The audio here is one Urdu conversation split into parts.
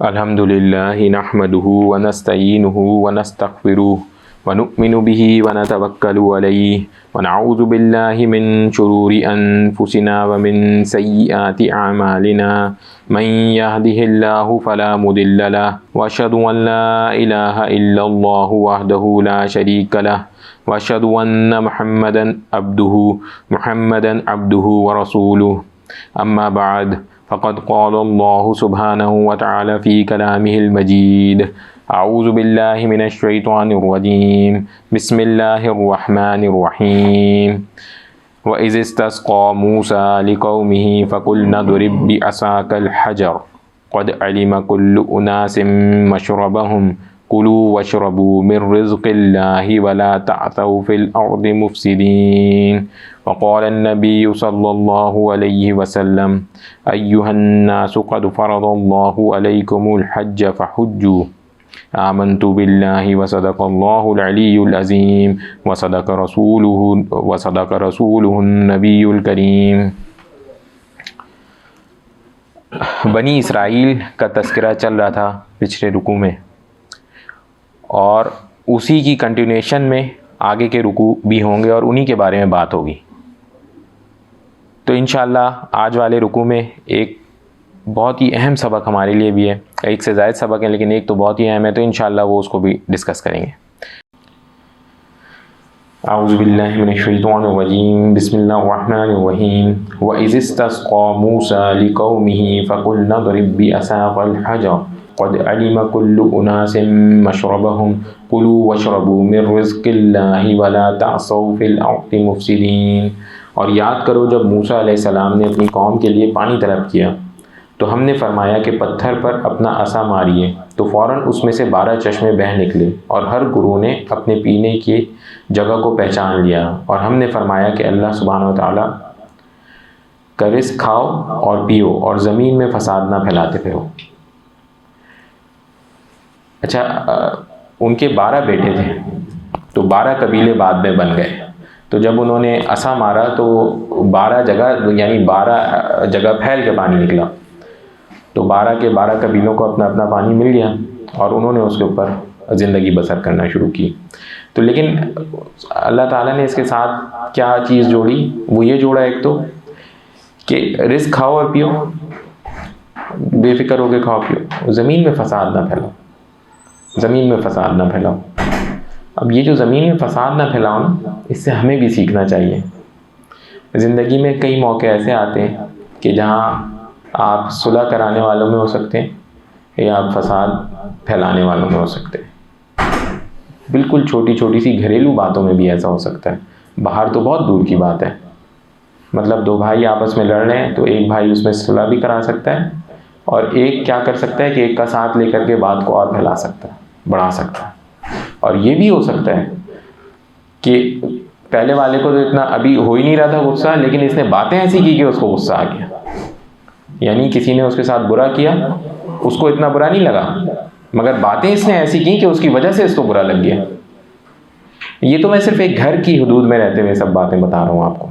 الحمد للہ نحمده ونستعینه ونستغفره ونؤمن به ونتوکل علیہ ونعوذ باللہ من شرور انفسنا ومن سیئات اعمالنا من يهده اللہ فلا مضل له واشهد ان لا الہ الا اللہ وحدہ لا شریک له واشهد ان محمدا عبدہ ورسولہ اما بعد فقد قال الله سبحانه وتعالى في كلامه المجيد أعوذ بالله من الشيطان الرجيم بسم الله الرحمن الرحيم وإذ استسقى موسى لقومه فقلنا اضرب بعصاك الحجر قد علم كل أناس مشربهم كلوا واشربوا من رزق الله ولا تعثوا في الأرض مفسدين وقال النبي صلى الله عليه وسلم أيها الناس قد فرض الله عليكم الحج فحجوا آمنت بالله وصدق الله العلي العظيم وصدق رسوله النبي الكريم۔ بنی اسرائیل کا تذکرہ چل رہا تھا پچھلے رکوع میں، اور اسی کی کنٹینیوشن میں آگے کے رکوع بھی ہوں گے اور انہی کے بارے میں بات ہوگی۔ تو انشاءاللہ آج والے رکوع میں ایک بہت ہی اہم سبق ہمارے لیے بھی ہے، ایک سے زائد سبق ہیں لیکن ایک تو بہت ہی اہم ہے، تو انشاءاللہ وہ اس کو بھی ڈسکس کریں گے۔ اعوذ باللہ من الشیطان الرجیم بسم اللہ الرحمن الرحیم وَإِذِ اسْتَسْقَىٰ مُوسَىٰ لِقَوْمِهِ فَقُلْنَا اضْرِب بِّعَصَاكَ الْحَجَرَ قد علم كل أناس مشربهم كلوا واشربوا من رزق الله ولا تعصوا في الأرض مفسدين۔ اور یاد کرو جب موسیٰ علیہ السلام نے اپنی قوم کے لیے پانی طلب کیا تو ہم نے فرمایا کہ پتھر پر اپنا عصا ماریے، تو فوراً اس میں سے 12 چشمے بہہ نکلے اور ہر گروہ نے اپنے پینے کی جگہ کو پہچان لیا، اور ہم نے فرمایا کہ اللہ سبحانہ و تعالیٰ کا رزق کھاؤ اور پیو اور زمین میں فساد نہ پھیلاتے پھرو۔ اچھا، ان کے 12 بیٹے تھے تو 12 قبیلے بعد میں بن گئے، تو جب انہوں نے عصا مارا تو 12 جگہ یعنی 12 جگہ پھیل کے پانی نکلا، تو 12 کے 12 قبیلوں کو اپنا اپنا پانی مل گیا اور انہوں نے اس کے اوپر زندگی بسر کرنا شروع کی۔ تو لیکن اللہ تعالیٰ نے اس کے ساتھ کیا چیز جوڑی؟ وہ یہ جوڑا ایک تو کہ رزق کھاؤ اور پیو، بے فکر ہو کے کھاؤ پیو، زمین میں فساد نہ پھیلاؤ، زمین میں فساد نہ پھیلاؤ۔ اب یہ جو زمین میں فساد نہ پھیلاؤ نا، اس سے ہمیں بھی سیکھنا چاہیے۔ زندگی میں کئی موقع ایسے آتے ہیں کہ جہاں آپ صلح کرانے والوں میں ہو سکتے ہیں یا آپ فساد پھیلانے والوں میں ہو سکتے ہیں۔ بالکل چھوٹی چھوٹی سی گھریلو باتوں میں بھی ایسا ہو سکتا ہے، باہر تو بہت دور کی بات ہے۔ مطلب 2 بھائی آپس میں لڑ رہے ہیں تو ایک بھائی اس میں صلح بھی کرا سکتا ہے، اور ایک کیا کر سکتا ہے کہ ایک کا ساتھ لے کر کے بات کو اور پھیلا سکتا ہے، بڑھا سکتا ہے۔ اور یہ بھی ہو سکتا ہے کہ پہلے والے کو تو اتنا ابھی ہو ہی نہیں رہا تھا غصہ، لیکن اس نے باتیں ایسی کی کہ اس کو غصہ آ گیا، یعنی کسی نے اس کے ساتھ برا کیا، اس کو اتنا برا نہیں لگا، مگر باتیں اس نے ایسی کی کہ اس کی وجہ سے اس کو برا لگ گیا۔ یہ تو میں صرف ایک گھر کی حدود میں رہتے ہوئے سب باتیں بتا رہا ہوں آپ کو۔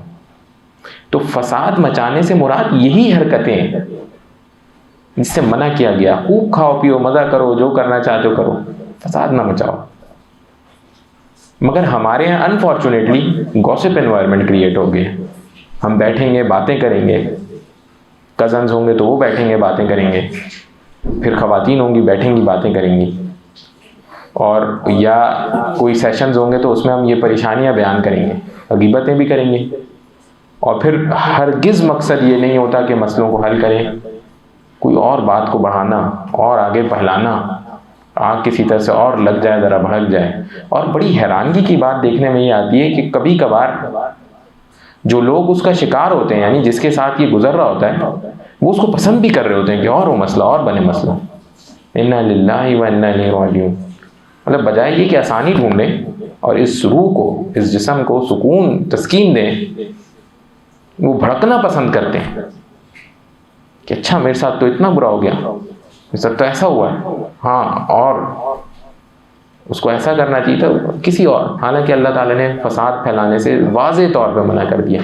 تو فساد مچانے سے مراد یہی حرکتیں ہیں جس سے منع کیا گیا۔ خوب کھاؤ پیو، مزہ کرو، جو کرنا چاہتے ہو کرو، فساد نہ مچاؤ۔ مگر ہمارے یہاں انفارچونیٹلی گوسپ انوائرمنٹ کریٹ ہو گئے، ہم بیٹھیں گے باتیں کریں گے، کزنز ہوں گے تو وہ بیٹھیں گے باتیں کریں گے، پھر خواتین ہوں گی بیٹھیں گی باتیں کریں گی، اور یا کوئی سیشنز ہوں گے تو اس میں ہم یہ پریشانیاں بیان کریں گے، غیبتیں بھی کریں گے، اور پھر ہرگز مقصد یہ نہیں ہوتا کہ مسئلوں کو حل کریں، کوئی اور بات کو بڑھانا اور آگے پھیلانا، آگ کسی طرح سے اور لگ جائے، ذرا بھڑک جائے۔ اور بڑی حیرانگی کی بات دیکھنے میں یہ آتی ہے کہ کبھی کبھار جو لوگ اس کا شکار ہوتے ہیں، یعنی جس کے ساتھ یہ گزر رہا ہوتا ہے، وہ اس کو پسند بھی کر رہے ہوتے ہیں کہ اور وہ مسئلہ اور بنے مسئلہ۔ انا للہ و انا الیہ راجعون۔ مطلب بجائے یہ کہ آسانی ڈھونڈیں اور اس روح کو، اس جسم کو سکون تسکین دیں، وہ بھڑکنا پسند کرتے ہیں کہ اچھا میرے ساتھ تو اتنا برا ہو گیا، میرے ساتھ تو ایسا ہوا ہے، ہاں اور اس کو ایسا کرنا چاہیے تھا کسی اور۔ حالانکہ اللہ تعالیٰ نے فساد پھیلانے سے واضح طور پہ منع کر دیا،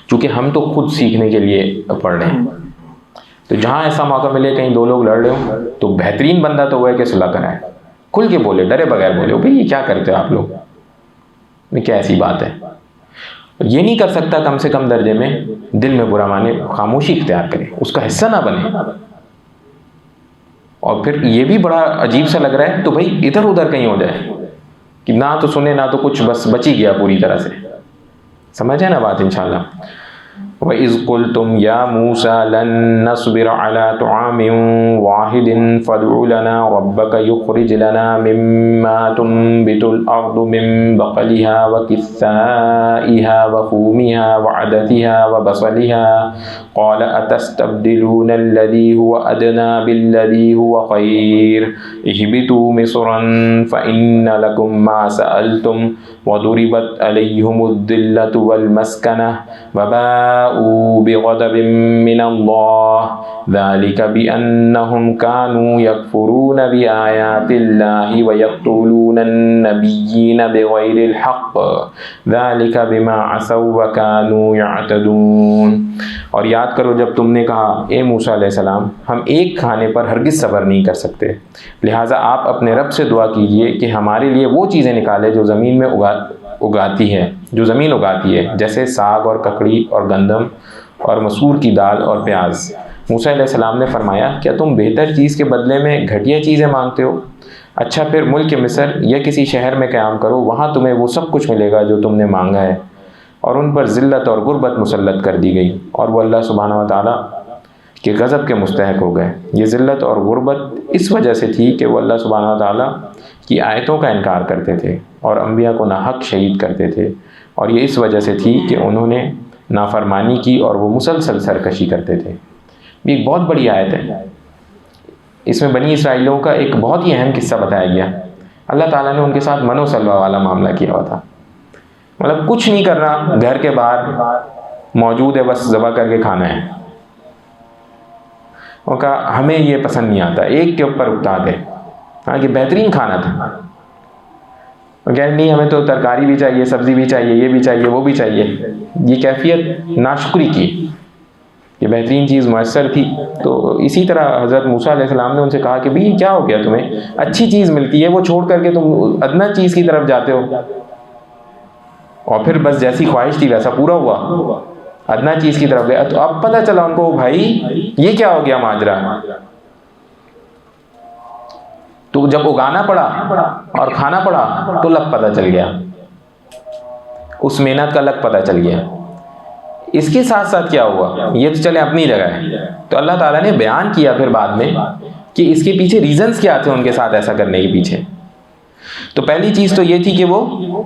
چونکہ ہم تو خود سیکھنے کے لیے پڑھ رہے ہیں۔ تو جہاں ایسا موقع ملے کہیں دو لوگ لڑ رہے ہوں تو بہترین بندہ تو وہ ہے کہ صلح کرائے، کھل کے بولے، ڈرے بغیر بولے بھئی یہ کیا کرتے ہو آپ لوگ، یہ کیا ایسی بات ہے. یہ نہیں کر سکتا کم سے کم درجے میں دل میں برا مانے، خاموشی اختیار کرے، اس کا حصہ نہ بنے. اور پھر یہ بھی بڑا عجیب سا لگ رہا ہے تو بھائی ادھر ادھر کہیں ہو جائے کہ نہ تو سنے نہ تو کچھ، بس بچ ہی گیا پوری طرح سے. سمجھ ہے نا بات انشاءاللہ. وَإِذْ قُلْتُمْ يَا مُوسَى لَن نَّصْبِرَ عَلَىٰ طَعَامٍ وَاحِدٍ فَادْعُ لَنَا رَبَّكَ يُخْرِجْ لَنَا مِمَّا تُنبِتُ الْأَرْضُ مِن بَقْلِهَا وَكِثَّائِهَا وَفُومِهَا وَعَدَسِهَا وَبَصَلِهَا قَالَ أَتَسْتَبْدِلُونَ الَّذِي هُوَ أَدْنَىٰ بِالَّذِي هُوَ خَيْرٌ اهْبِطُوا مِصْرًا فَإِنَّ لَكُم مَّا سَأَلْتُمْ وَضُرِبَتْ عَلَيْهِمُ الذِّلَّةُ وَالْمَسْكَنَةُ وَبَاءُوا بِغَضَبٍ مِّنَ اللَّهِ ذَلِكَ بِأَنَّهُمْ كَانُوا يَكْفُرُونَ بِآيَاتِ اللَّهِ وَيَقْتُلُونَ النَّبِيِّينَ بِغَيْرِ الْحَقِّ ذَلِكَ بِمَا عَصَوا وَكَانُوا يَعْتَدُونَ. اور یاد کرو جب تم نے کہا اے موسیٰ علیہ السلام ہم ایک کھانے پر ہرگز صبر نہیں کر سکتے، لہٰذا آپ اپنے رب سے دعا کیجئے کہ ہمارے لیے وہ چیزیں نکالے جو زمین میں اگاتی ہے، جو زمین اگاتی ہے، جیسے ساگ اور ککڑی اور گندم اور مسور کی دال اور پیاز. موسیٰ علیہ السلام نے فرمایا کیا تم بہتر چیز کے بدلے میں گھٹیا چیزیں مانگتے ہو؟ اچھا پھر ملک مصر یا کسی شہر میں قیام کرو، وہاں تمہیں وہ سب کچھ ملے گا جو تم نے مانگا ہے. اور ان پر ذلت اور غربت مسلط کر دی گئی اور وہ اللہ سبحانہ و تعالیٰ کے غضب کے مستحق ہو گئے. یہ ذلت اور غربت اس وجہ سے تھی کہ وہ اللہ سبحانہ و تعالیٰ کی آیتوں کا انکار کرتے تھے اور انبیاء کو ناحق شہید کرتے تھے، اور یہ اس وجہ سے تھی کہ انہوں نے نافرمانی کی اور وہ مسلسل سرکشی کرتے تھے. یہ ایک بہت بڑی آیت ہے، اس میں بنی اسرائیلیوں کا ایک بہت ہی اہم قصہ بتایا گیا. اللہ تعالیٰ نے ان کے ساتھ من و سلوہ والا معاملہ کیا ہوا تھا، مطلب کچھ نہیں کرنا، گھر کے باہر موجود ہے بس ذبح کر کے کھانا ہے. وہ کہا ہمیں یہ پسند نہیں آتا، ایک کے اوپر اکتا دے. ہاں کہ بہترین کھانا تھا، وہ کہہ نہیں ہمیں تو ترکاری بھی چاہیے، سبزی بھی چاہیے، یہ بھی چاہیے، وہ بھی چاہیے. یہ کیفیت ناشکری کی، یہ بہترین چیز میسر تھی. تو اسی طرح حضرت موسیٰ علیہ السلام نے ان سے کہا کہ بھئی کیا ہو گیا تمہیں، اچھی چیز ملتی ہے وہ چھوڑ کر کے تم ادنیٰ چیز کی طرف جاتے ہو. اور پھر بس جیسی خواہش تھی ویسا پورا ہوا، ادنیٰ چیز کی طرف گیا. تو اب پتہ چلا ان کو بھائی یہ کیا ہو گیا ماجرا. تو جب اگانا پڑا اور کھانا پڑا تو لگ پتہ چل گیا، اس محنت کا لگ پتہ چل گیا. اس کے ساتھ ساتھ کیا ہوا، یہ تو چلے اپنی جگہ ہے، تو اللہ تعالیٰ نے بیان کیا پھر بعد میں کہ اس کے پیچھے ریزنز کیا تھے ان کے ساتھ ایسا کرنے کے پیچھے. تو پہلی چیز تو یہ تھی کہ وہ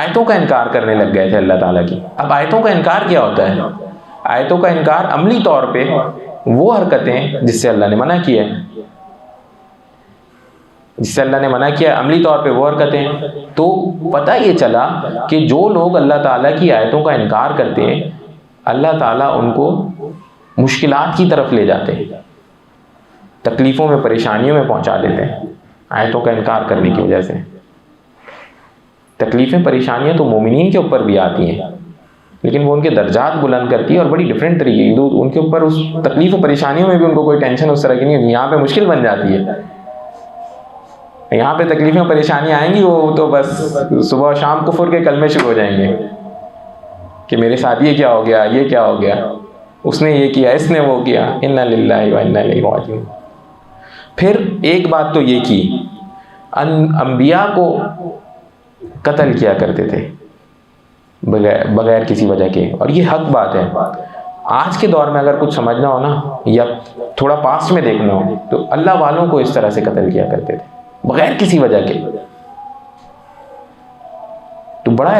آیتوں کا انکار کرنے لگ گئے تھے اللہ تعالیٰ کی. اب آیتوں کا انکار کیا ہوتا ہے؟ آیتوں کا انکار عملی طور پہ وہ حرکتیں جس سے اللہ نے منع کیا ہے، جس سے اللہ نے منع کیا عملی طور پہ وہ حرکتیں. تو پتہ یہ چلا کہ جو لوگ اللہ تعالیٰ کی آیتوں کا انکار کرتے ہیں اللہ تعالیٰ ان کو مشکلات کی طرف لے جاتے ہیں، تکلیفوں میں پریشانیوں میں پہنچا دیتے ہیں آیتوں کا انکار کرنے کی وجہ سے. تکلیفیں پریشانیاں تو مومنین کے اوپر بھی آتی ہیں لیکن وہ ان کے درجات بلند کرتی ہے اور بڑی ڈفرینٹ طریقے کی. ان کے اوپر اس تکلیف و پریشانیوں میں بھی ان کو کوئی ٹینشن اس طرح کی نہیں ہوتی. یہاں پہ مشکل بن جاتی ہے، یہاں پہ تکلیفیں و پریشانیاں آئیں گی وہ تو بس صبح و شام کفر کے کلمے شروع ہو جائیں گے کہ میرے ساتھ یہ کیا ہو گیا، یہ کیا ہو گیا، اس نے یہ کیا، اس نے وہ کیا. انا للہ و انا الیہ راجعون. پھر ایک بات تو یہ کی انبیاء کو قتل کیا کرتے تھے بغیر کسی وجہ کے، اور یہ حق بات ہے. آج کے دور میں اگر کچھ سمجھنا ہو نا یا تھوڑا پاسٹ میں دیکھنا ہو تو اللہ والوں کو اس طرح سے قتل کیا کرتے تھے بغیر کسی وجہ کے. تو بڑا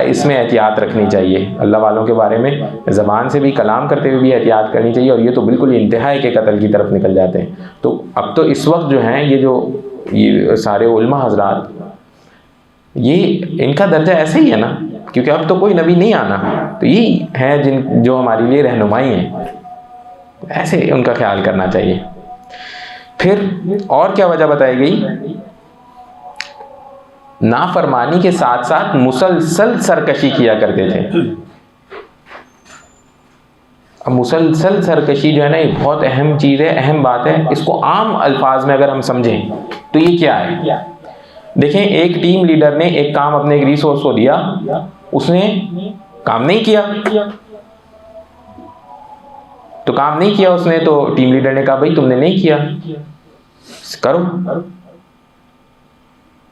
اس میں احتیاط رکھنی چاہیے. اللہ والوں کے بارے میں زبان سے بھی کلام کرتے ہوئے بھی احتیاط کرنی چاہیے، اور یہ تو بالکل انتہائی کے قتل کی طرف نکل جاتے ہیں. تو اب تو اس وقت جو ہیں یہ سارے علماء حضرات، یہ ان کا درجہ ایسے ہی ہے نا، کیونکہ اب تو کوئی نبی نہیں آنا، تو یہی ہیں جو ہمارے لیے رہنمائی ہیں. ایسے ان کا خیال کرنا چاہیے. پھر اور کیا وجہ بتائی گئی؟ نافرمانی کے ساتھ ساتھ مسلسل سرکشی کیا کرتے تھے. اب مسلسل سرکشی جو ہے نا یہ بہت اہم چیز ہے، اہم بات ہے. اس کو عام الفاظ میں اگر ہم سمجھیں تو یہ کیا ہے؟ دیکھیں ایک ٹیم لیڈر نے ایک کام اپنے ایک ریسورس کو دیا، اس نے کام نہیں کیا، تو کام نہیں کیا اس نے، تو ٹیم لیڈر نے کہا بھائی تم نے نہیں کیا کرو.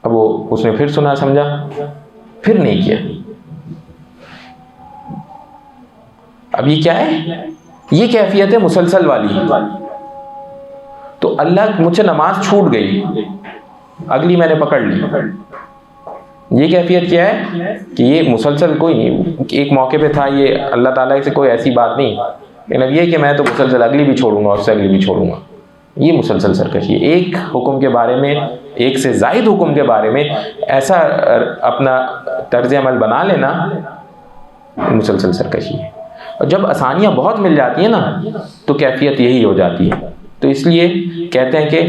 اب وہ اس نے پھر سنا سمجھا، پھر نہیں کیا. اب یہ کیا ہے؟ یہ کیفیت ہے مسلسل والی. تو اللہ مجھ سے نماز چھوٹ گئی، اگلی میں نے پکڑ لی. یہ کیفیت کیا ہے کہ یہ مسلسل کوئی نہیں، ایک موقع پہ تھا، یہ اللہ تعالیٰ سے کوئی ایسی بات نہیں، لیکن اب یہ کہ میں تو مسلسل اگلی بھی چھوڑوں گا اور اس سے اگلی بھی چھوڑوں گا. یہ مسلسل سرکشی ہے. ایک حکم کے بارے میں، ایک سے زائد حکم کے بارے میں ایسا اپنا طرز عمل بنا لینا مسلسل سرکشی ہے. اور جب آسانیاں بہت مل جاتی ہیں نا تو کیفیت یہی ہو جاتی ہے. تو اس لیے کہتے ہیں کہ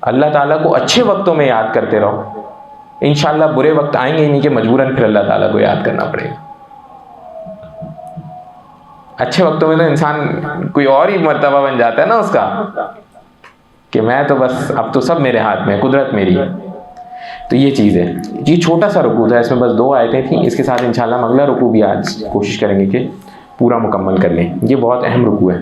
اللہ تعالیٰ کو اچھے وقتوں میں یاد کرتے رہو، انشاءاللہ برے وقت آئیں گے ہی نہیں کہ مجبوراً پھر اللہ تعالیٰ کو یاد کرنا پڑے گا. اچھے وقتوں میں تو انسان کوئی اور ہی مرتبہ بن جاتا ہے نا اس کا، کہ میں تو بس اب تو سب میرے ہاتھ میں، قدرت میری. تو یہ چیز ہے. یہ چھوٹا سا رکوع تھا، اس میں بس 2 آیتیں تھیں. اس کے ساتھ انشاءاللہ ہم اگلا رکوع بھی آج کوشش کریں گے کہ پورا مکمل کر لیں. یہ بہت اہم رکوع ہے.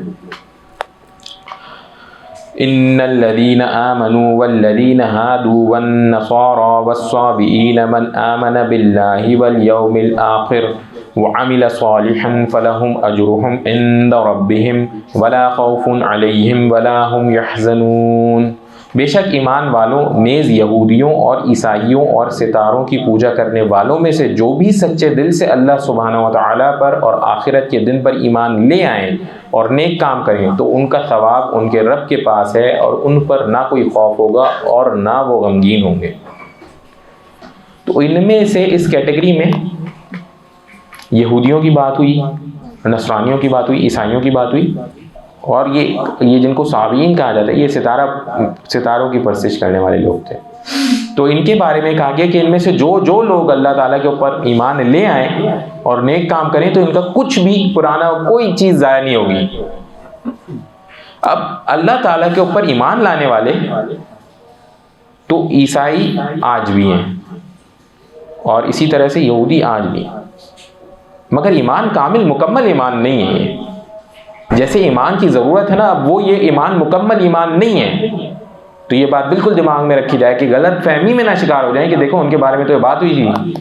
ان الذين آمنوا والذين هادوا والنصارى والصابئين من آمن بالله واليوم الآخر وعمل صالحا فلهم أجرهم عند ربهم ولا خوف عليهم ولا هم يحزنون. بے شک ایمان والوں نیز یہودیوں اور عیسائیوں اور ستاروں کی پوجا کرنے والوں میں سے جو بھی سچے دل سے اللہ سبحانہ و تعالیٰ پر اور آخرت کے دن پر ایمان لے آئیں اور نیک کام کریں تو ان کا ثواب ان کے رب کے پاس ہے اور ان پر نہ کوئی خوف ہوگا اور نہ وہ غمگین ہوں گے. تو ان میں سے اس کیٹیگری میں یہودیوں کی بات ہوئی، نصرانیوں کی بات ہوئی، عیسائیوں کی بات ہوئی، اور یہ جن کو صابئین کہا جاتا ہے یہ ستاروں کی پرستش کرنے والے لوگ تھے. تو ان کے بارے میں کہا گیا کہ ان میں سے جو لوگ اللہ تعالیٰ کے اوپر ایمان لے آئیں اور نیک کام کریں تو ان کا کچھ بھی پرانا کوئی چیز ضائع نہیں ہوگی. اب اللہ تعالیٰ کے اوپر ایمان لانے والے تو عیسائی آج بھی ہیں اور اسی طرح سے یہودی آج بھی ہیں، مگر ایمان کامل مکمل ایمان نہیں ہے. یہ جیسے ایمان کی ضرورت ہے نا، اب وہ یہ ایمان مکمل ایمان نہیں ہے. تو یہ بات بالکل دماغ میں رکھی جائے کہ غلط فہمی میں نہ شکار ہو جائیں کہ دیکھو ان کے بارے میں تو یہ بات ہوئی تھی.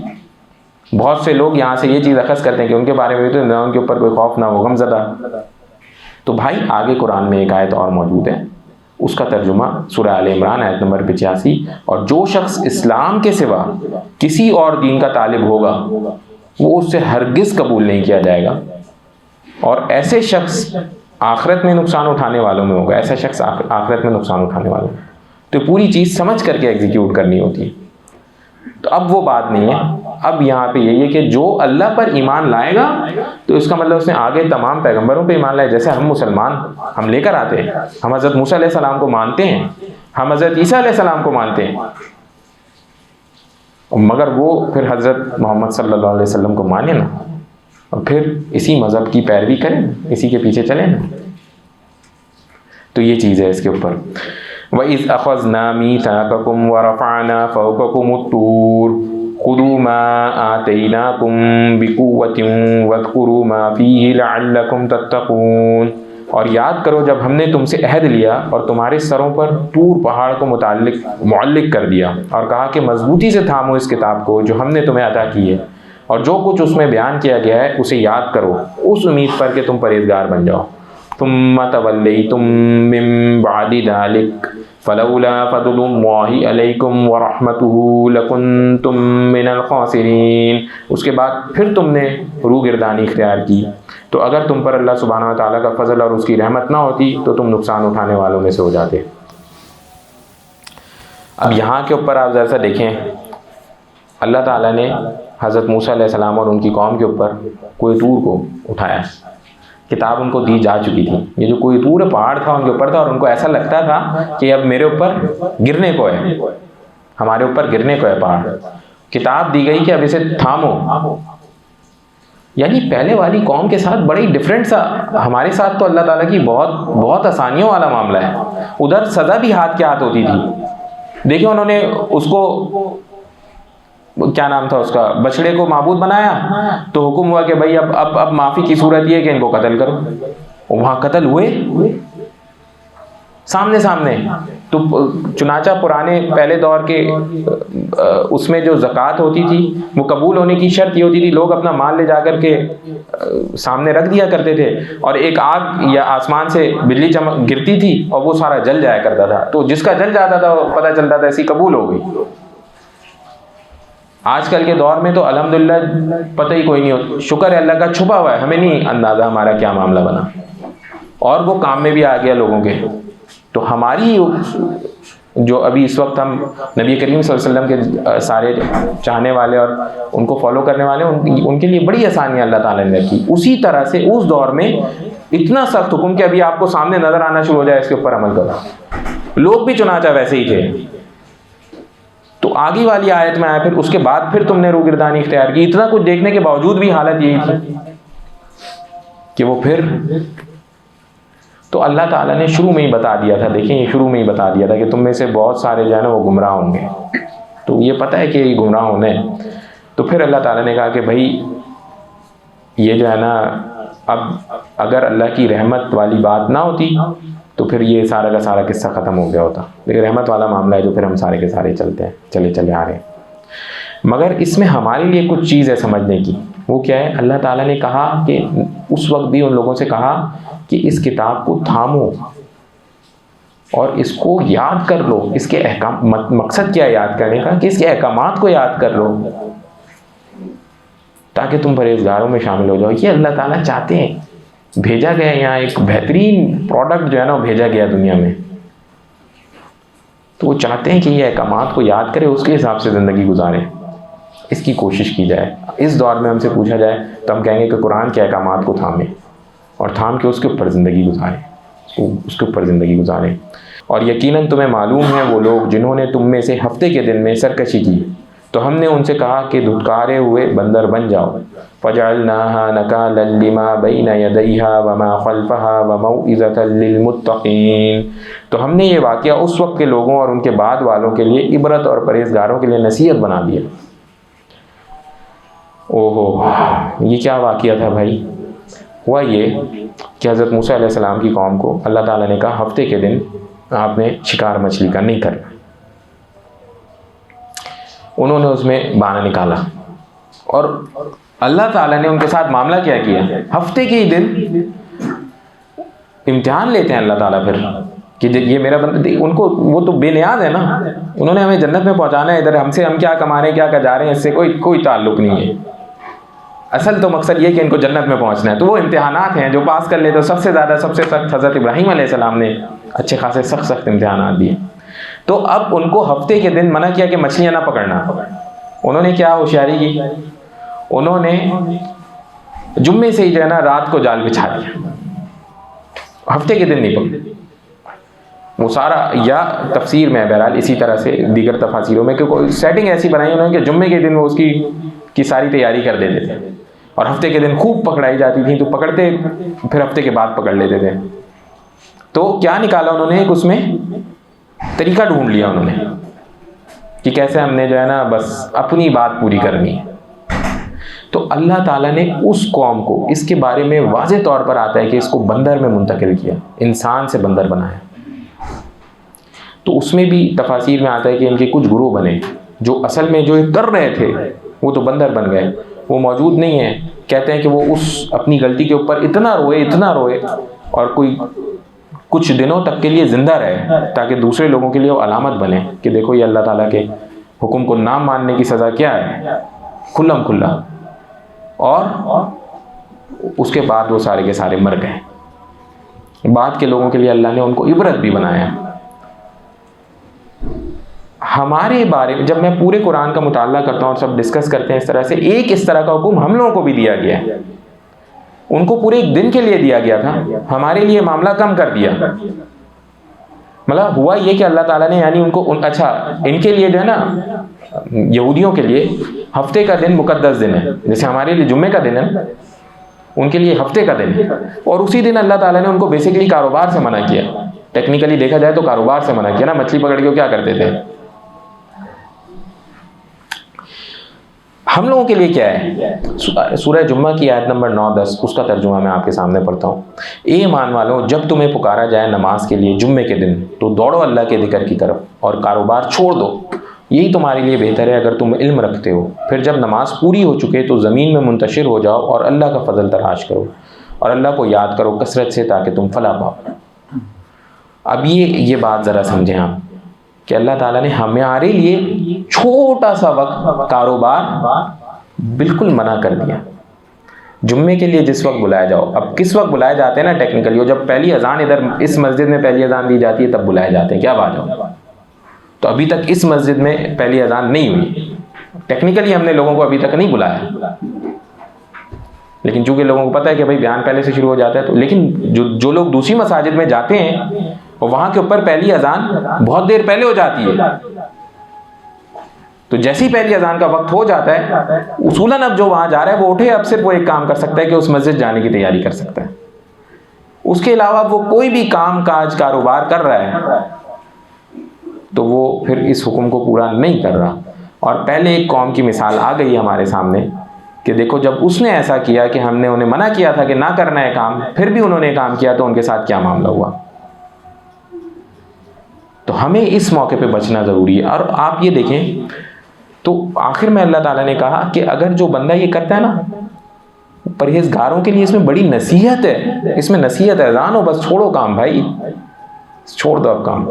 بہت سے لوگ یہاں سے یہ چیز اخذ کرتے ہیں کہ ان کے بارے میں تو ان کے اوپر کوئی خوف نہ ہو، غم زدہ. تو بھائی آگے قرآن میں ایک آیت اور موجود ہے، اس کا ترجمہ سورہ آل عمران آیت نمبر 85. اور جو شخص اسلام کے سوا کسی اور دین کا طالب ہوگا وہ اس سے ہرگز قبول نہیں کیا جائے گا، اور ایسے شخص آخرت میں نقصان اٹھانے والوں میں ہوگا. ایسا شخص آخرت میں نقصان اٹھانے والوں میں. تو پوری چیز سمجھ کر کے ایگزیکیوٹ کرنی ہوتی ہے. تو اب وہ بات نہیں ہے. اب یہاں پہ یہی ہے کہ جو اللہ پر ایمان لائے گا تو اس کا مطلب اس نے آگے تمام پیغمبروں پہ ایمان لائے. جیسے ہم مسلمان ہم لے کر آتے ہیں، ہم حضرت موسیٰ علیہ السلام کو مانتے ہیں، ہم حضرت عیسیٰ علیہ السلام کو مانتے ہیں، مگر وہ پھر حضرت محمد صلی اللہ علیہ وسلم کو مانے نا، اور پھر اسی مذہب کی پیروی کریں، اسی کے پیچھے چلیں نا. تو یہ چیز ہے اس کے اوپر. وَإِذْ أَخَذْنَا مِيثَاقَكُمْ وَرَفَعْنَا فَوْقَكُمُ الطُّورَ خُذُوا مَا آتَيْنَاكُمْ بِقُوَّةٍ وَاذْكُرُوا مَا فِيهِ لَعَلَّكُمْ تَتَّقُونَ. اور یاد کرو جب ہم نے تم سے عہد لیا اور تمہارے سروں پر طور پہاڑ کو معلق کر دیا اور کہا کہ مضبوطی سے تھامو اس کتاب کو جو ہم نے تمہیں عطا کی ہے، اور جو کچھ اس میں بیان کیا گیا ہے اسے یاد کرو اس امید پر کہ تم پرہیزگار بن جاؤ. ثم تولیتم من بعد ذلک فلولا فضل اللہ علیکم ورحمتہ لکنتم من الخاسرین. اس کے بعد پھر تم نے روگردانی اختیار کی، تو اگر تم پر اللہ سبحانہ و تعالیٰ کا فضل اور اس کی رحمت نہ ہوتی تو تم نقصان اٹھانے والوں میں سے ہو جاتے. اب یہاں کے اوپر آپ ذرا سا دیکھیں، اللہ تعالیٰ نے حضرت موسیٰ علیہ السلام اور ان کی قوم کے اوپر کوئی طور کو اٹھایا. کتاب ان کو دی جا چکی تھی. یہ جو کوئی طور پہاڑ تھا ان کے اوپر تھا، اور ان کو ایسا لگتا تھا کہ اب میرے اوپر گرنے کو ہے، ہمارے اوپر گرنے کو ہے پہاڑ. کتاب دی گئی کہ اب اسے تھامو. یعنی پہلے والی قوم کے ساتھ بڑی ڈفرینٹ سا، ہمارے ساتھ تو اللہ تعالیٰ کی بہت آسانیوں والا معاملہ ہے، ادھر سزا بھی ہاتھ کے ہاتھ ہوتی تھی۔ دیکھیں انہوں نے اس کو کیا نام تھا اس کا، بچڑے کو معبود بنایا، تو حکم ہوا کہ بھائی اب معافی کی صورت یہ ہے کہ ان کو قتل کرو، وہاں قتل ہوئے سامنے۔ تو چنانچہ پرانے پہلے دور کے اس میں جو زکوٰۃ ہوتی تھی وہ قبول ہونے کی شرط یہ ہوتی تھی، لوگ اپنا مال لے جا کر کے سامنے رکھ دیا کرتے تھے، اور ایک آگ یا آسمان سے بجلی گرتی تھی اور وہ سارا جل جایا کرتا تھا، تو جس کا جل جاتا تھا وہ پتہ چلتا تھا ایسی قبول ہو گئی۔ آج کل کے دور میں تو الحمدللہ پتہ ہی کوئی نہیں ہوتا، شکر ہے اللہ کا چھپا ہوا ہے، ہمیں نہیں اندازہ ہمارا کیا معاملہ بنا، اور وہ کام میں بھی آ گیا لوگوں کے۔ تو ہماری جو ابھی اس وقت ہم نبی کریم صلی اللہ علیہ وسلم کے سارے چاہنے والے اور ان کو فالو کرنے والے، ان کے لیے بڑی آسانیاں اللہ تعالیٰ نے رکھی۔ اسی طرح سے اس دور میں اتنا سخت حکم کہ ابھی آپ کو سامنے نظر آنا شروع ہو جائے اس کے اوپر عمل کرو، لوگ بھی چنانچہ ویسے ہی تھے۔ تو آگے والی آیت میں آیا پھر اس کے بعد پھر تم نے روگردانی اختیار کی، اتنا کچھ دیکھنے کے باوجود بھی حالت یہی تھی کہ وہ پھر تو اللہ تعالیٰ نے شروع میں ہی بتا دیا تھا، دیکھیں یہ شروع میں ہی بتا دیا تھا کہ تم میں سے بہت سارے جو ہے نا وہ گمراہ ہوں گے، تو یہ پتہ ہے کہ یہ گمراہ ہونے۔ تو پھر اللہ تعالیٰ نے کہا کہ بھائی یہ جو ہے نا اب اگر اللہ کی رحمت والی بات نہ ہوتی تو پھر یہ سارا کا سارا قصہ ختم ہو گیا ہوتا، لیکن رحمت والا معاملہ ہے جو پھر ہم سارے کے سارے چلے آ رہے ہیں۔ مگر اس میں ہمارے لیے کچھ چیز ہے سمجھنے کی، وہ کیا ہے؟ اللہ تعالیٰ نے کہا کہ اس وقت بھی ان لوگوں سے کہا کہ اس کتاب کو تھامو اور اس کو یاد کر لو، اس کے احکام، مقصد کیا ہے یاد کرنے کا کہ اس کے احکامات کو یاد کر لو تاکہ تم پرہیزگاروں میں شامل ہو جاؤ۔ یہ اللہ تعالیٰ چاہتے ہیں، بھیجا گیا یہاں ایک بہترین پروڈکٹ جو ہے نا وہ بھیجا گیا دنیا میں، تو وہ چاہتے ہیں کہ یہ احکامات کو یاد کرے، اس کے حساب سے زندگی گزارے، اس کی کوشش کی جائے۔ اس دور میں ہم سے پوچھا جائے تو ہم کہیں گے کہ قرآن کے احکامات کو تھامیں اور تھام کے اس کے اوپر زندگی گزاریں۔ اور یقیناً تمہیں معلوم ہے وہ لوگ جنہوں نے تم میں سے ہفتے کے دن میں سرکشی کی، تو ہم نے ان سے کہا کہ دھتکارے ہوئے بندر بن جاؤ۔ فَجَعَلْنَاهَا نَكَالًا لِمَا بَيْنَ يَدَيْهَا وَمَا خَلْفَهَا وَمَوْعِظَةً لِّلْمُتَّقِينَ، تو ہم نے یہ واقعہ اس وقت کے لوگوں اور ان کے بعد والوں کے لیے عبرت اور پرہیزگاروں کے لیے نصیحت بنا دیا۔ اوہو، یہ کیا واقعہ تھا بھائی؟ ہوا یہ کہ حضرت موسیٰ علیہ السلام کی قوم کو اللہ تعالیٰ نے کہا ہفتے کے دن آپ نے شکار مچھلی کا نہیں کرنا، انہوں نے اس میں بانا نکالا، اور اللہ تعالیٰ نے ان کے ساتھ معاملہ کیا ہفتے کے ہی دن امتحان لیتے ہیں اللہ تعالیٰ پھر کہ یہ میرا بندہ، ان کو وہ تو بے نیاز ہے نا، انہوں نے ہمیں جنت میں پہنچانا ہے، ادھر ہم سے ہم کیا کما رہے ہیں کیا جا رہے ہیں اس سے کوئی تعلق نہیں ہے، اصل تو مقصد یہ کہ ان کو جنت میں پہنچنا ہے۔ تو وہ امتحانات ہیں جو پاس کر لے تو سب سے سخت حضرت ابراہیم علیہ السلام نے اچھے خاصے سخت امتحانات دیے۔ تو اب ان کو ہفتے کے دن منع کیا کہ مچھلیاں نہ پکڑنا، انہوں نے کیا ہوشیاری کی، انہوں نے جمعے سے ہی جو ہے نا رات کو جال بچھا دیا، ہفتے کے دن نہیں پکڑے وہ سارا، یا تفسیر میں بہرحال اسی طرح سے دیگر تفاسیروں میں کہ سیٹنگ ایسی بنائی انہوں نے کہ جمعے کے دن وہ اس کی ساری تیاری کر دیتے تھے، اور ہفتے کے دن خوب پکڑائی جاتی تھی تو پکڑتے پھر ہفتے کے بعد پکڑ لیتے تھے۔ تو کیا نکالا انہوں نے، ایک اس میں طریقہ ڈھونڈ لیا انہوں نے کہ کیسے ہم نے جو ہے نا بس اپنی بات پوری کرنی ہے۔ تو اللہ تعالیٰ نے اس قوم کو اس کے بارے میں واضح طور پر آتا ہے کہ اس کو بندر میں منتقل کیا، انسان سے بندر بنایا۔ تو اس میں بھی تفاسیر میں آتا ہے کہ ان کے کچھ گروہ بنے جو اصل میں جو کر رہے تھے وہ تو بندر بن گئے، وہ موجود نہیں ہیں۔ کہتے ہیں کہ وہ اس اپنی غلطی کے اوپر اتنا روئے اور کوئی کچھ دنوں تک کے لیے زندہ رہے تاکہ دوسرے لوگوں کے لیے وہ علامت بنے کہ دیکھو یہ اللہ تعالیٰ کے حکم کو نہ ماننے کی سزا کیا ہے، کھلا اور اس کے بعد وہ سارے کے سارے مر گئے۔ بعد کے لوگوں کے لیے اللہ نے ان کو عبرت بھی بنایا۔ ہمارے بارے میں جب میں پورے قرآن کا مطالعہ کرتا ہوں اور سب ڈسکس کرتے ہیں اس طرح سے، ایک اس طرح کا حکم ہم لوگوں کو بھی دیا گیا ہے، ان کو پورے ایک دن کے لیے دیا گیا تھا، ہمارے لیے معاملہ کم کر دیا۔ مطلب ہوا یہ کہ اللہ تعالیٰ نے یعنی ان کو اچھا ان کے لیے جو ہے نا یہودیوں کے لیے ہفتے کا دن مقدس دن ہے، جیسے ہمارے لیے جمعے کا دن ہے، ان کے لیے ہفتے کا دن ہے، اور اسی دن اللہ تعالیٰ نے ان کو بیسیکلی کاروبار سے منع کیا. ٹیکنیکلی دیکھا جائے تو کاروبار سے منع کیا نا. مچھلی پکڑ کے وہ کیا کرتے تھے؟ ہم لوگوں کے لیے کیا ہے؟ سورہ جمعہ کی آیت نمبر 9-10، اس کا ترجمہ میں آپ کے سامنے پڑھتا ہوں. اے ایمان والوں، جب تمہیں پکارا جائے نماز کے لیے جمعے کے دن تو دوڑو اللہ کے ذکر کی طرف اور کاروبار چھوڑ دو، یہی تمہارے لیے بہتر ہے اگر تم علم رکھتے ہو. پھر جب نماز پوری ہو چکے تو زمین میں منتشر ہو جاؤ اور اللہ کا فضل تلاش کرو اور اللہ کو یاد کرو کثرت سے تاکہ تم فلاح پاؤ. اب یہ بات ذرا سمجھیں آپ کہ اللہ تعالیٰ نے ہمارے لیے چھوٹا سا وقت کاروبار بالکل منع کر دیا. جمعے کے لیے جس وقت بلایا جاؤ. اب کس وقت بلائے جاتے ہیں نا ٹیکنیکلی، وہ جب پہلی اذان ادھر اس مسجد میں پہلی اذان دی جاتی ہے تب بلائے جاتے ہیں کہ اب آ جاؤ. تو ابھی تک اس مسجد میں پہلی اذان نہیں ہوئی، ٹیکنیکلی ہم نے لوگوں کو ابھی تک نہیں بلایا، لیکن چونکہ لوگوں کو پتہ ہے کہ بھائی بیان پہلے سے شروع ہو جاتا ہے تو. لیکن جو لوگ دوسری مساجد میں جاتے ہیں وہاں کے اوپر پہلی اذان بہت دیر پہلے ہو جاتی ہے. تو جیسی پہلی اذان کا وقت ہو جاتا ہے اصولاً اب جو وہاں جا رہا ہے وہ اٹھے، اب صرف وہ ایک کام کر سکتا ہے کہ اس مسجد جانے کی تیاری کر سکتا ہے. اس کے علاوہ وہ کوئی بھی کام کاج کاروبار کر رہا ہے تو وہ پھر اس حکم کو پورا نہیں کر رہا. اور پہلے ایک قوم کی مثال آ گئی ہمارے سامنے کہ دیکھو جب اس نے ایسا کیا کہ ہم نے انہیں منع کیا تھا کہ نہ کرنا ہے کام، پھر بھی انہوں نے کام کیا تو ان کے ساتھ کیا معاملہ ہوا. تو ہمیں اس موقع پہ بچنا ضروری ہے. اور آپ یہ دیکھیں تو آخر میں اللہ تعالیٰ نے کہا کہ اگر جو بندہ یہ کرتا ہے نا، پرہیزگاروں کے لیے اس میں بڑی نصیحت ہے، اس میں نصیحت ہے. اذان ہو بس چھوڑو کام بھائی، چھوڑ دو اب کام.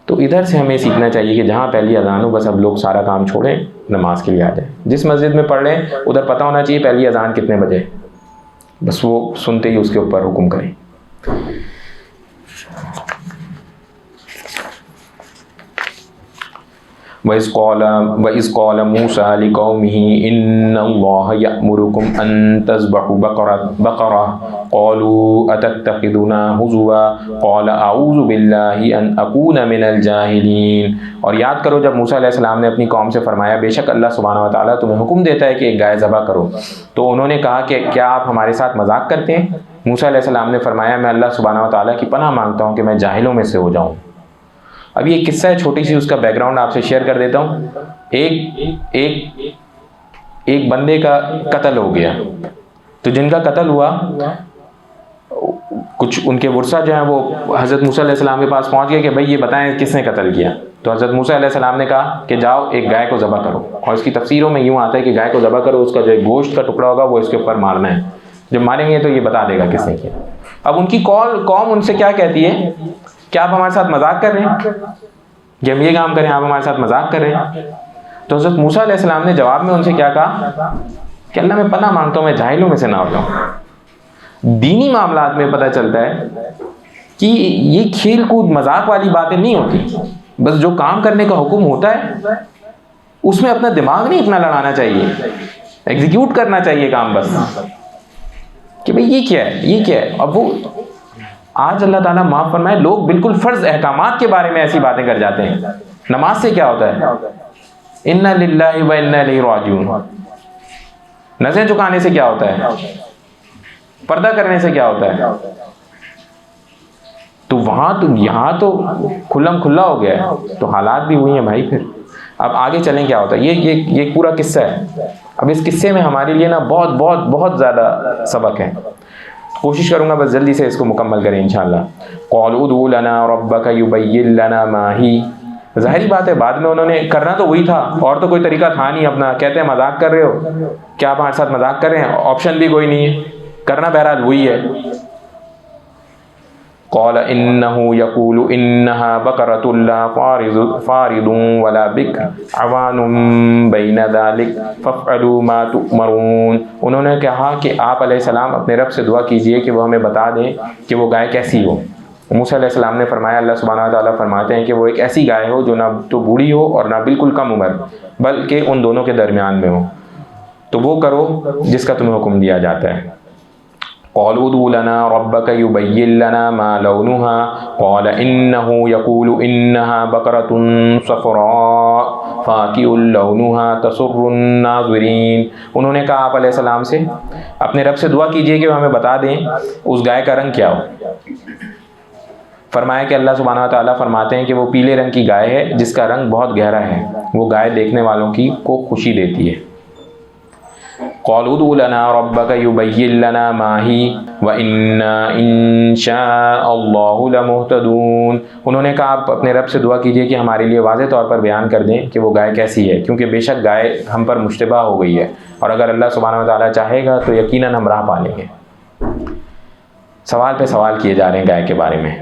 تو ادھر سے ہمیں سیکھنا چاہیے کہ جہاں پہلی اذان ہو بس اب لوگ سارا کام چھوڑیں، نماز کے لیے آ جائیں. جس مسجد میں پڑھ رہے ہیں ادھر پتہ ہونا چاہیے پہلی اذان کتنے بجے، بس وہ سنتے ہی اس کے اوپر حکم کریں. وَإِذْ قَالَ مُوسَىٰ لِقَوْمِهِ إِنَّ اللَّهَ يَأْمُرُكُمْ أَن تَذْبَحُوا بَقَرَةً قَالُوا أَتَتَّخِذُنَا هُزُوًا قَالَ أَعُوذُ بِاللَّهِ أَنْ أَكُونَ مِنَ الْجَاهِلِينَ. اور یاد کرو جب موسیٰ علیہ السلام نے اپنی قوم سے فرمایا بے شک اللہ سبحانہ و تعالیٰ تمہیں حکم دیتا ہے کہ ایک گائے ذبح کرو، تو انہوں نے کہا کہ کیا آپ ہمارے ساتھ مذاق کرتے ہیں؟ موسیٰ علیہ السلام نے فرمایا میں اللہ سبحانہ و تعالیٰ کی پناہ مانگتا ہوں کہ میں جاہلوں میں سے ہو جاؤں. اب یہ قصہ ہے چھوٹی سی، اس کا بیک گراؤنڈ آپ سے شیئر کر دیتا ہوں. ایک بندے کا قتل ہو گیا، تو جن کا قتل ہوا کچھ ان کے ورثہ جو ہیں وہ حضرت موسیٰ علیہ السلام کے پاس پہنچ گئے کہ بھائی یہ بتائیں کس نے قتل کیا. تو حضرت موسیٰ علیہ السلام نے کہا کہ جاؤ ایک گائے کو ذبح کرو. اور اس کی تفسیروں میں یوں آتا ہے کہ گائے کو ذبح کرو، اس کا جو گوشت کا ٹکڑا ہوگا وہ اس کے اوپر مارنا ہے، جب ماریں گے تو یہ بتا دے گا کس نے کیا. اب ان کی قوم ان سے کیا کہتی ہے کہ آپ ہمارے ساتھ مذاق کر رہے ہیں کہ ہم یہ کام کریں، آپ ہمارے ساتھ مذاق کر رہے ہیں. تو حضرت موسیٰ علیہ السلام نے جواب میں ان سے کیا کہا کہ اللہ میں پناہ مانگتا ہوں میں جاہلوں میں سے نہ ہو جاؤں. دینی معاملات میں پتہ چلتا ہے کہ یہ کھیل کود مذاق والی باتیں نہیں ہوتی. بس جو کام کرنے کا حکم ہوتا ہے اس میں اپنا دماغ نہیں اتنا لڑانا چاہیے، ایگزیکیوٹ کرنا چاہیے کام بس کہ بھئی یہ کیا ہے یہ کیا ہے. اب وہ آج اللہ تعالیٰ معاف فرمائے لوگ بالکل فرض احکامات کے بارے میں ایسی باتیں کر جاتے ہیں. نماز سے کیا ہوتا ہے؟ اِنَّا لِلَّهِ وَإِنَّا إِلَيْهِ رَاجِعُونَ. نظریں جھکانے سے کیا ہوتا ہے؟ پردہ کرنے سے کیا ہوتا ہے؟ تو وہاں تو یہاں تو کھلم کھلا ہو گیا ہے، تو حالات بھی ہوئی ہیں بھائی. پھر اب آگے چلیں کیا ہوتا ہے. یہ پورا قصہ ہے. اب اس قصے میں ہمارے لیے نا بہت بہت بہت زیادہ سبق ہے. کوشش کروں گا بس جلدی سے اس کو مکمل کریں انشاءاللہ. قَالُوا ادْعُ لَنَا رَبَّكَ يُبَيِّن لَنَا مَا هِيَ. ظاہری بات ہے بعد میں انہوں نے کرنا تو وہی تھا، اور تو کوئی طریقہ تھا نہیں اپنا. کہتے ہیں مذاق کر رہے ہو، کیا آپ ہمارے ساتھ مذاق کر رہے ہیں؟ آپشن بھی کوئی نہیں ہے، کرنا بہرحال وہی ہے. قال إنه يقول إنها بقرة لا فارض ولا بكر عوان بين ذلك فافعلوا ما تؤمرون. انہوں نے کہا کہ آپ علیہ السلام اپنے رب سے دعا کیجئے کہ وہ ہمیں بتا دیں کہ وہ گائے کیسی ہو. موسیٰ علیہ السلام نے فرمایا اللہ سبحانہ وتعالیٰ فرماتے ہیں کہ وہ ایک ایسی گائے ہو جو نہ تو بوڑھی ہو اور نہ بالکل کم عمر، بلکہ ان دونوں کے درمیان میں ہو. تو وہ کرو جس کا تمہیں حکم دیا جاتا ہے. قالوا ادع لنا ربك يبين لنا ما لونها قال إنه يقول إنها بقرة صفراء فاقع لونها تسر الناظرین. انہوں نے کہا آپ علیہ السلام سے اپنے رب سے دعا کیجئے کہ وہ ہمیں بتا دیں اس گائے کا رنگ کیا ہو. فرمایا کہ اللہ سبحانہ و تعالیٰ فرماتے ہیں کہ وہ پیلے رنگ کی گائے ہے جس کا رنگ بہت گہرا ہے, وہ گائے دیکھنے والوں کو خوشی دیتی ہے. قالوا ادع لنا ربك يبين لنا ما هي وإنا إن شاء الله لمهتدون. انہوں نے کہا آپ اپنے رب سے دعا کیجئے کہ ہمارے لیے واضح طور پر بیان کر دیں کہ وہ گائے کیسی ہے, کیونکہ بے شک گائے ہم پر مشتبہ ہو گئی ہے, اور اگر اللہ سبحانہ و تعالیٰ چاہے گا تو یقیناً ہم راہ پا لیں گے. سوال پہ سوال کیے جا رہے ہیں گائے کے بارے میں.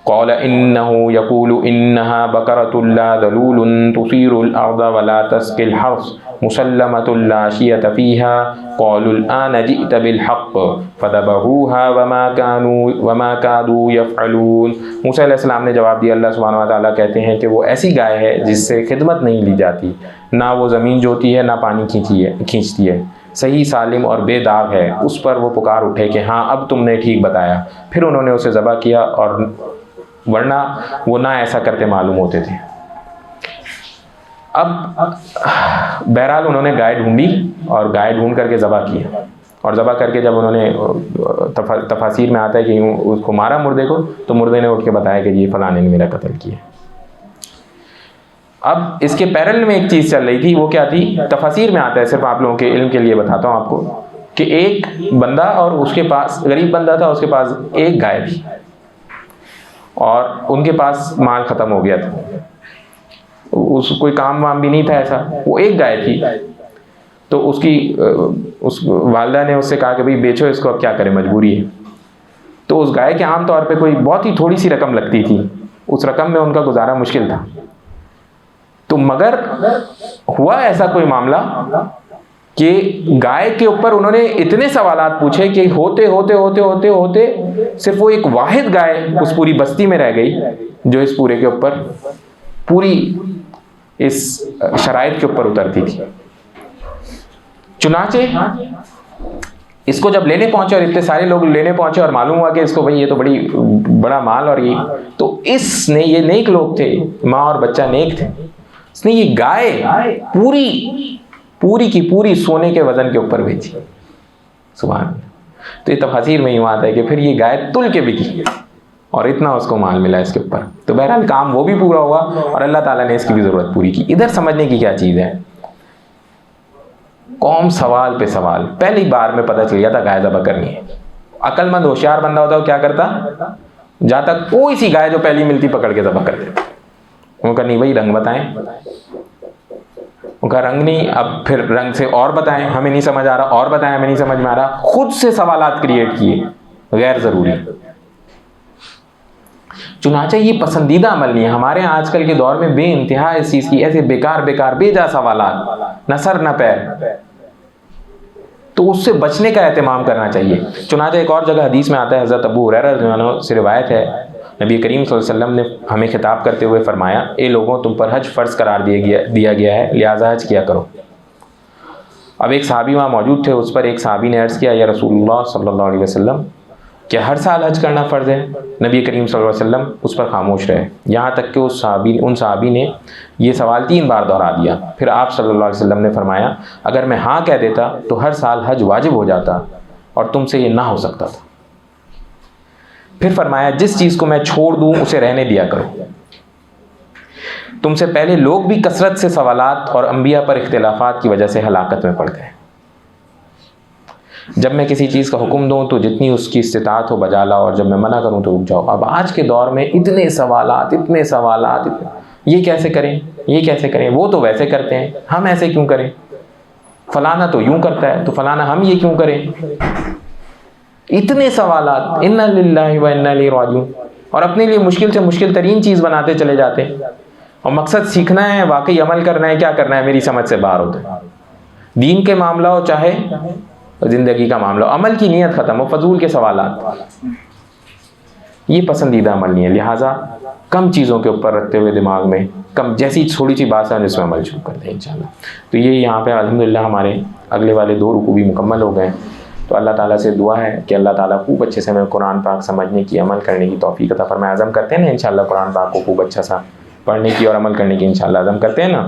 قال إنه يقول إنها بقرة لا ذلول تثير الأرض ولا تسقي الحرث مسلمة لا شية فيها قالوا الآن جئت بالحق فذبحوها وما كادوا يفعلون. موسیٰ علیہ السلام نے جواب دیا, اللہ سبحانہ و تعالیٰ کہتے ہیں کہ وہ ایسی گائے ہے جس سے خدمت نہیں لی جاتی, نہ وہ زمین جوتی ہے نہ پانی کھینچتی ہے, صحیح سالم اور بے داغ ہے. اس پر وہ پکار اٹھے کہ ہاں اب تم نے ٹھیک بتایا. پھر انہوں نے اسے ذبح کیا, اور ورنہ وہ نہ ایسا کرتے معلوم ہوتے تھے. اب بہرحال انہوں نے گائے ڈھونڈی اور گائے ڈھونڈ کر کے ذبح کیا, اور ذبح کر کے جب انہوں نے تفاسیر میں آتا ہے کہ اس کو مارا مردے کو, تو مردے نے اٹھ کے بتایا کہ یہ فلاں نے میرا قتل کیا. اب اس کے پیرل میں ایک چیز چل رہی تھی, وہ کیا تھی؟ تفاسیر میں آتا ہے, صرف آپ لوگوں کے علم کے لیے بتاتا ہوں آپ کو, کہ ایک بندہ اور اس کے پاس غریب بندہ تھا, اس کے پاس ایک گائے تھی اور ان کے پاس مال ختم ہو گیا تھا, اس کوئی کام وام بھی نہیں تھا ایسا, وہ ایک گائے تھی. تو اس والدہ نے اس سے کہا کہ بھئی بیچو اس کو, اب کیا کریں مجبوری ہے. تو اس گائے کے عام طور پہ کوئی بہت ہی تھوڑی سی رقم لگتی تھی, اس رقم میں ان کا گزارا مشکل تھا. تو مگر ہوا ایسا کوئی معاملہ کہ گائے کے اوپر انہوں نے اتنے سوالات پوچھے کہ ہوتے ہوتے ہوتے ہوتے ہوتے صرف وہ ایک واحد گائے اس پوری بستی میں رہ گئی جو اس پورے کے اوپر پوری اس شرائط کے اوپر اترتی تھی. چنانچہ اس کو جب لینے پہنچے اور اتنے سارے لوگ لینے پہنچے اور معلوم ہوا کہ اس کو بھئی یہ تو بڑا مال, اور یہ تو اس نے, یہ نیک لوگ تھے, ماں اور بچہ نیک تھے, اس نے یہ گائے پوری کی پوری سونے کے وزن کے اوپر بیچی. سبحان اللہ. تو یہ تفاسیر میں یوں آتا ہے کہ پھر یہ گائے تل کے بکی اور اتنا اس کو مال ملا اس کے اوپر. تو بہرحال کام وہ بھی پورا ہوا اور اللہ تعالیٰ نے اس کی بھی ضرورت پوری کی. ادھر سمجھنے کی کیا چیز ہے, قوم سوال پہ سوال. پہلی بار میں پتہ چل گیا تھا گائے ذبح کرنی ہے. عقل مند ہوشیار بندہ ہوتا ہے وہ کیا کرتا, جاتا کوئی سی گائے جو پہلی ملتی پکڑ کے ذبح کر دیتا. وہ کہا نہیں بھائی رنگ بتائیں, ان کا رنگ نہیں, اب پھر رنگ سے اور بتائیں, ہمیں نہیں سمجھ آ رہا, اور بتائیں, ہمیں نہیں سمجھ میں آ رہا. خود سے سوالات کریٹ کیے غیر ضروری. چنانچہ یہ پسندیدہ عمل نہیں ہے ہمارے یہاں آج کل کے دور میں, بے انتہا اس چیز کی, ایسے بیکار بے جا سوالات, نہ سر نہ پیر. تو اس سے بچنے کا اہتمام کرنا چاہیے. چنانچہ ایک اور جگہ حدیث میں آتا ہے, حضرت ابو ہریرہ رضی اللہ عنہ سے روایت ہے, نبی کریم صلی اللہ علیہ وسلم نے ہمیں خطاب کرتے ہوئے فرمایا, اے لوگوں تم پر حج فرض قرار دیا گیا ہے, لہٰذا حج کیا کرو. اب ایک صحابی وہاں موجود تھے, اس پر ایک صحابی نے عرض کیا, یا رسول اللہ صلی اللہ علیہ وسلم کیا ہر سال حج کرنا فرض ہے؟ نبی کریم صلی اللہ علیہ وسلم اس پر خاموش رہے, یہاں تک کہ ان صحابی نے یہ سوال 3 بار دہرا دیا. پھر آپ صلی اللہ علیہ وسلم نے فرمایا, اگر میں ہاں کہہ دیتا تو ہر سال حج واجب ہو جاتا اور تم سے یہ نہ ہو سکتا تھا. پھر فرمایا, جس چیز کو میں چھوڑ دوں اسے رہنے دیا کرو. تم سے پہلے لوگ بھی کثرت سے سوالات اور انبیاء پر اختلافات کی وجہ سے ہلاکت میں پڑ گئے. جب میں کسی چیز کا حکم دوں تو جتنی اس کی استطاعت ہو بجا لاؤ, اور جب میں منع کروں تو رک جاؤ. اب آج کے دور میں اتنے سوالات, یہ کیسے کریں, یہ کیسے کریں, وہ تو ویسے کرتے ہیں, ہم ایسے کیوں کریں, فلانا تو یوں کرتا ہے تو فلانا ہم یہ کیوں کریں. اتنے سوالات, انا للہ و انا الیہ راجعون, اور اپنے لیے مشکل سے مشکل ترین چیز بناتے چلے جاتے ہیں. اور مقصد سیکھنا ہے, واقعی عمل کرنا ہے, کیا کرنا ہے میری سمجھ سے باہر ہوتا ہے. دین کے معاملہ ہو چاہے زندگی کا معاملہ ہو, عمل کی نیت ختم ہو, فضول کے سوالات, یہ پسندیدہ عمل نہیں ہے. لہٰذا کم چیزوں کے اوپر رکھتے ہوئے دماغ میں کم, جیسی تھوڑی سی بات ہے جس میں عمل شروع کرتے ہیں انشاءاللہ. تو یہ یہاں پہ الحمدللہ ہمارے اگلے والے 2 رکوع بھی مکمل ہو گئے. تو اللہ تعالیٰ سے دعا ہے کہ اللہ تعالیٰ خوب اچھے سے ہمیں قرآن پاک سمجھنے کی، عمل کرنے کی توفیق عطا فرمائے. عزم کرتے ہیں نا انشاءاللہ قرآن پاک کو خوب اچھا سا پڑھنے کی اور عمل کرنے کی، انشاءاللہ عزم کرتے ہیں نا.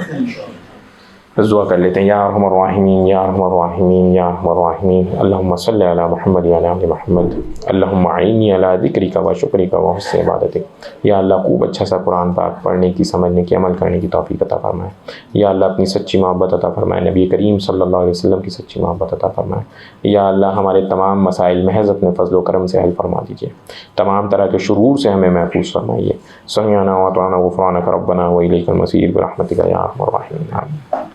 بس دعا کر لیتے ہیں. یا ارحم الراحمین یا ارحم الراحمین یا ارحم الراحمین، اللہم صلی علی محمد وعلی آل محمد، اللہم اعنی علی ذکرک و شکرک و حسن عبادتک. یا اللہ خوب اچھا سا قرآن پاک پڑھنے کی، سمجھنے کی، عمل کرنے کی توفیق عطا فرمائے. یا اللہ اپنی سچی محبت عطا فرمائے، نبی کریم صلی اللہ علیہ وسلم کی سچی محبت عطا فرمائے. یا اللہ ہمارے تمام مسائل محض اپنے فضل و کرم سے حل فرما دیجیے، تمام طرح کے شرور سے ہمیں محفوظ فرمائیے. سمعنا واطعنا غفرانک ربنا و الیک المصیر برحمتک یا ارحم الراحمین. آمین.